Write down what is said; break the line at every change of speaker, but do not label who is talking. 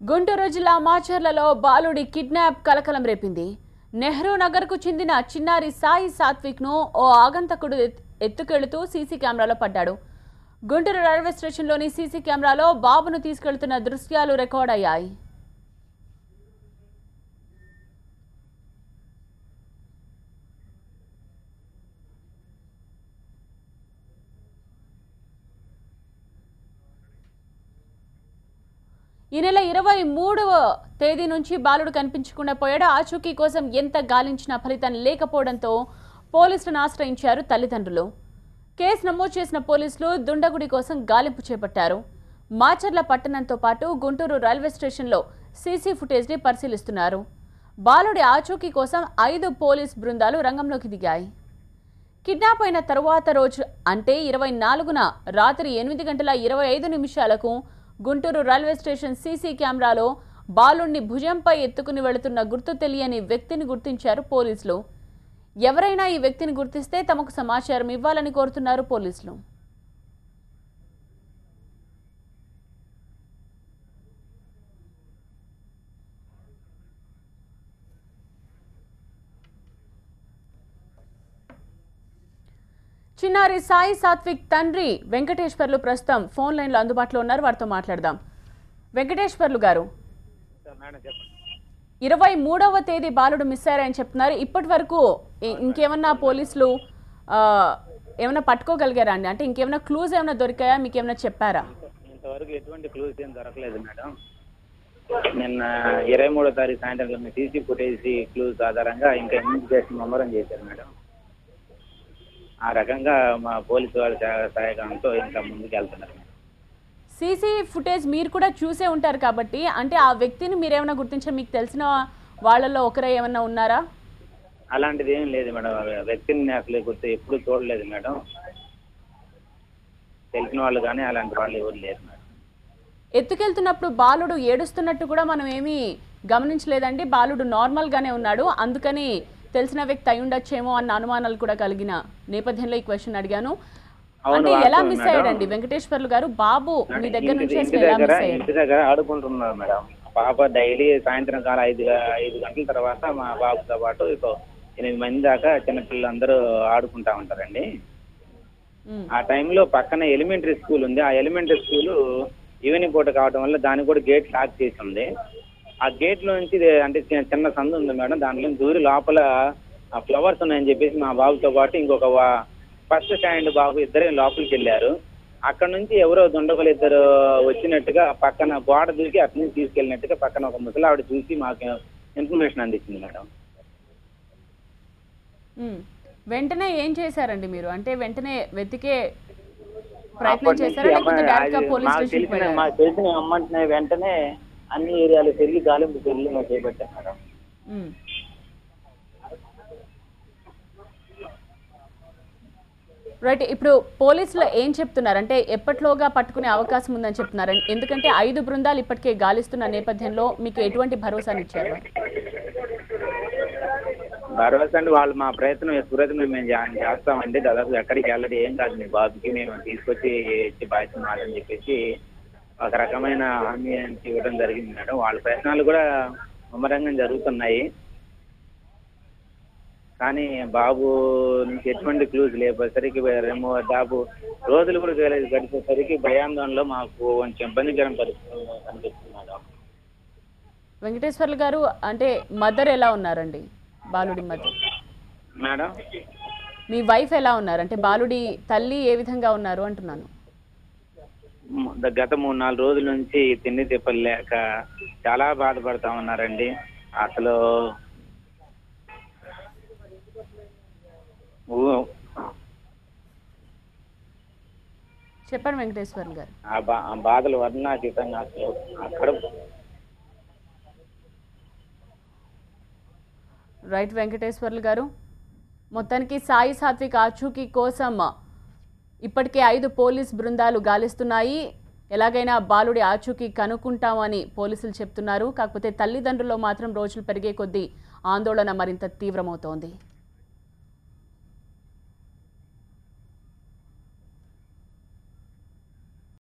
గుంటూరు జిల్లా మాచర్లలో బాలుడి కిడ్నాప్ కలకలం రేపింది. నెహ్రూ నగర్కు చెందిన చిన్నారి సాయి సాత్విక్ను ఓ ఆగంతకుడు ఎత్తుకెళ్తూ సీసీ కెమెరాలో పడ్డాడు. గుంటూరు రైల్వే స్టేషన్లోని సీసీ కెమెరాలో బాబును తీసుకెళ్తున్న దృశ్యాలు రికార్డ్ అయ్యాయి. ఈ నెల 23వ తేదీ నుంచి బాలుడు కనిపించకుండా పోయాడు. ఆచూకీ కోసం ఎంత గాలించినా ఫలితం లేకపోవడంతో పోలీసులను ఆశ్రయించారు తల్లిదండ్రులు. కేసు నమోదు చేసిన పోలీసులు దుండగుడి కోసం గాలింపు చేపట్టారు. మాచర్ల పట్టణంతో పాటు గుంటూరు రైల్వే స్టేషన్లో సీసీ ఫుటేజ్ని పరిశీలిస్తున్నారు. బాలుడి ఆచూకీ కోసం 5 పోలీస్ బృందాలు రంగంలోకి దిగాయి. కిడ్నాప్ అయిన తరువాత రోజు అంటే 24న రాత్రి 8:25 గుంటూరు రైల్వే స్టేషన్ సీసీ కెమెరాలో బాలుడిని భుజంపై ఎత్తుకుని వెళుతున్న గుర్తు తెలియని వ్యక్తిని గుర్తించారు పోలీసులు. ఎవరైనా ఈ వ్యక్తిని గుర్తిస్తే తమకు సమాచారం ఇవ్వాలని కోరుతున్నారు పోలీసులు. చిన్నారి సాయి సాత్విక్ తండ్రి వెంకటేశ్వర్లు ప్రస్తుతం ఫోన్ లైన్లో అందుబాటులో ఉన్నారు. వారితో మాట్లాడదాం. వెంకటేశ్వర్లు గారు, 23వ తేదీ బాలుడు మిస్ అయ్యారని చెప్తున్నారు. ఇప్పటి వరకు ఇంకేమన్నా పోలీసులు ఏమైనా పట్టుకోగలిగారా అండి? అంటే ఇంకేమైనా క్లూజ్ ఏమైనా దొరికాయా? మీకు ఏమైనా చెప్పారా?
ఇంతవరకు ఎటువంటి క్లూజ్ ఏం దొరకలేదు మేడం. నిన్న 23వ తారీఖు సాయంత్రం సీసీ ఫుటేజ్ క్లూజ్ ఆధారంగా ఇంకా ఇన్వెస్టిగేషన్ ముమ్మరం చేశారు మేడం. ఆ రకంగా మా పోలీసు వాళ్ళ సహాయకంతో ఇంకా ముందుకు వెళ్తున్నారు.
సీసీ ఫుటేజ్ మీరు కూడా చూసే ఉంటారు కాబట్టి, అంటే ఆ వ్యక్తిని మీరేమైనా గుర్తించారు? మీకు తెలిసిన వాళ్ళలో ఒకరే ఏమన్నా ఉన్నారా?
అలాంటిది ఏం లేదు మేడం. వ్యక్తిని అసలు ఎప్పుడు చూడలేదు మేడం. తెలిసిన వాళ్ళు కానీ అలాంటి వాళ్ళు ఎవరు లేరు మేడం.
ఎత్తుకెళ్తున్నప్పుడు బాలుడు ఏడుస్తున్నట్టు కూడా మనం ఏమీ గమనించలేదండి. బాలుడు నార్మల్ గానే ఉన్నాడు. అందుకని తెలిసిన వ్యక్తి అయి ఉండొచ్చేమో అన్న అనుమానాలు కూడా కలిగిన నేపథ్యంలో ఈ క్వశ్చన్ అడిగాను. అంటే ఎలా మిస్ అయ్యాడండి వెంకటేశ్వర్లు గారు? బాబు మీ దగ్గర నుంచి
ఇంటి దగ్గర ఆడుకుంటున్నారు మేడం. పాప డైలీ సాయంత్రం కాలం 5 గంటల తర్వాత మా బాబుతో పాటు 8 మంది దాకా చిన్నపిల్లలందరూ ఆడుకుంటా ఉంటారండి. ఆ టైంలో పక్కన ఎలిమెంటరీ స్కూల్ ఉంది. ఆ ఎలిమెంటరీ స్కూల్ ఈవినింగ్ పూట కావడం వల్ల దానికి కూడా గేట్ లాక్ చేసి ఉంది. ఆ గేట్ లో నుంచి అంటే చిన్న సందు ఉంది మేడం. దాంట్లో దూరి లోపల ఫ్లవర్స్ ఉన్నాయని చెప్పేసి మా బాబుతో పాటు ఇంకొక ఫస్ట్ స్టాండ్ బాబు ఇద్దరే లోపలికి వెళ్ళారు. అక్కడ నుంచి ఎవరో దుండగులు ఇద్దరు వచ్చినట్టుగా పక్కన గోడ దూకి అక్కడి నుంచి తీసుకెళ్ళినట్టుగా పక్కన ఒక ముసలావిడ చూసి మాకు ఇన్ఫర్మేషన్ అందించింది మేడం.
వెంటనే ఏం చేశారండి మీరు? అంటే వెంటనే వెతికే ప్రయత్నం చేశారా లేకపోతే డైరెక్ట్ గా పోలీస్ స్టేషన్ కి వెళ్ళారా?
మాకు తెలిసిన అమ్మంటే వెంటనే అన్ని ఏరియాలు తిరిగి గాలింపు చర్యలు చేపట్టాం మేడం.
రైట్. ఇప్పుడు పోలీసులు ఏం చెప్తున్నారు? అంటే ఎప్పట్లోగా పట్టుకునే అవకాశం ఉందని చెప్తున్నారు. ఎందుకంటే 5 బృందాలు ఇప్పటికే గాలిస్తున్న నేపథ్యంలో మీకు ఎటువంటి భరోసాని ఇచ్చారు?
భరోసా అంటే వాళ్ళు మా ప్రయత్నం మేము చేస్తామండి. దాదాపు ఎక్కడికి వెళ్ళడం ఏం కాదు, మీ బాబుకి మేము తీసుకొచ్చి ఇచ్చి బాధ్యత మాదని చెప్పేసి ఒక రకమైన హామీ ఇవ్వడం జరిగింది మేడం. వాళ్ళ ప్రయత్నాలు కూడా ముమ్మరంగా జరుగుతున్నాయి. కానీ బాబు నుంచి ఎటువంటి క్లూజ్ లేకపోయేసరికి దాదాపు రోజులు కూడా గడిచేసరికి భయాందోళనలో మాకు కొంచెం ఇబ్బందికరం పరిస్థితి కనిపిస్తుంది మేడం.
వెంకటేశ్వర్లు గారు, అంటే మదర్ ఎలా ఉన్నారండి? బాలుడి మదర్
మేడం,
మీ వైఫ్ ఎలా ఉన్నారు? అంటే బాలుడి తల్లి ఏ విధంగా ఉన్నారు అంటున్నాను.
గత 3-4 రోజుల నుంచి తిండి తిప్పలు లేక చాలా బాధపడతా ఉన్నారండి. అసలు
చెప్పండి వెంకటేశ్వర్లు గారు.
ఆ బాధలు వర్ణాతీతంగా అసలు అక్కడ.
రైట్ వెంకటేశ్వర్లు గారు, మొత్తానికి సాయి సాత్విక్ ఆచూకీ కోసం ఇప్పటికే 5 పోలీస్ బృందాలు గాలిస్తున్నాయి. ఎలాగైనా బాలుడి ఆచూకీ కనుక్కుంటామని పోలీసులు చెప్తున్నారు. కాకపోతే తల్లిదండ్రుల్లో మాత్రం రోజులు పెరిగే కొద్దీ ఆందోళన మరింత తీవ్రమవుతోంది.